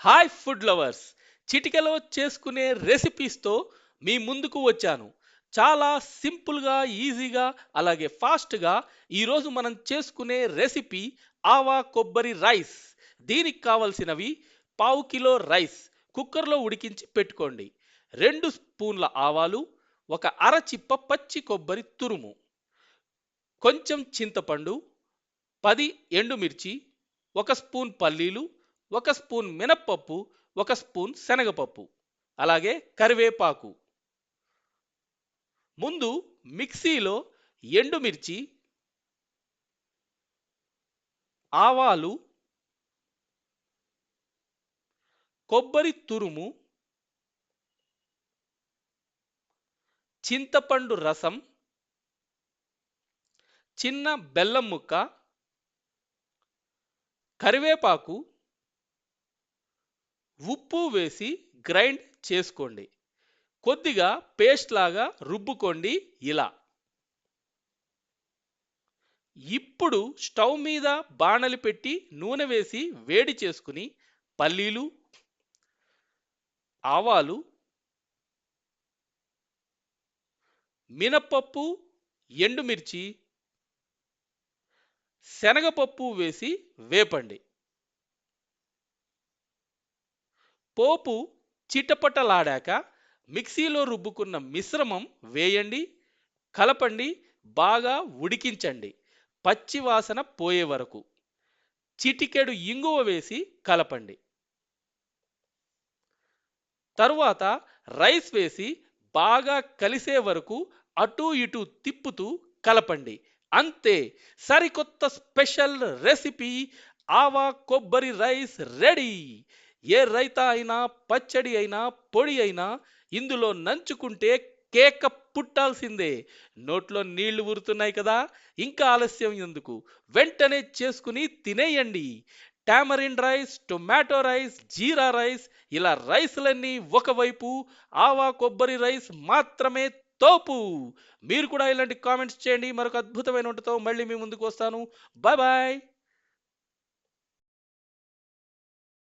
Hi food lovers, చిటికెలో చేసుకునే రెసిపీస్తో మీ ముందుకు వచ్చాను. చాలా సింపుల్గా, ఈజీగా, అలాగే ఫాస్ట్గా ఈరోజు మనం చేసుకునే రెసిపీ ఆవా కొబ్బరి రైస్. దీనికి కావలసినవి పావు కిలో రైస్ కుక్కర్లో ఉడికించి పెట్టుకోండి. 2 స్పూన్ల ఆవాలు, ఒక అరచిప్ప పచ్చి కొబ్బరి తురుము, కొంచెం చింతపండు, 10 ఎండుమిర్చి, 1 స్పూన్ పల్లీలు, 1 స్పూన్ మినప్పప్పు, 1 స్పూన్ శనగపప్పు, అలాగే కరివేపాకు. ముందు మిక్సీలో ఎండుమిర్చి, ఆవాలు, కొబ్బరి తురుము, చింతపండు రసం, చిన్న బెల్లం ముక్క, కరివేపాకు, ఉప్పు వేసి గ్రైండ్ చేసుకోండి. కొద్దిగా పేస్ట్ లాగా రుబ్బుకోండి ఇలా. ఇప్పుడు స్టవ్ మీద బాణలి పెట్టి నూనె వేసి వేడి చేసుకుని పల్లీలు, ఆవాలు, మినప్పప్పు, ఎండుమిర్చి, శనగపప్పు వేసి వేపండి. పోపు చిటపటలాడాక మిక్సీలో రుబ్బుకున్న మిశ్రమం వేయండి, కలపండి, బాగా ఉడికించండి పచ్చి వాసన పోయే వరకు. చిటికెడు ఇంగువ వేసి కలపండి. తరువాత రైస్ వేసి బాగా కలిసే వరకు అటు ఇటు తిప్పుతూ కలపండి. అంతే, సరికొత్త స్పెషల్ రెసిపీ ఆవా కొబ్బరి రైస్ రెడీ. ఏ రైతా అయినా, పచ్చడి అయినా, పొడి అయినా ఇందులో నంచుకుంటే కేక పుట్టాల్సిందే. నోట్లో నీళ్లు ఊరుతున్నాయి కదా, ఇంకా ఆలస్యం ఎందుకు, వెంటనే చేసుకుని తినేయండి. టామరిన్ రైస్, టొమాటో రైస్, జీరా రైస్, ఇలా రైస్లన్నీ ఒకవైపు, ఆవా కొబ్బరి రైస్ మాత్రమే తోపు. మీరు కూడా ఇలాంటి కామెంట్స్ చేయండి. మరొక అద్భుతమైన వంటతో మళ్ళీ మీ ముందుకు వస్తాను. Bye bye.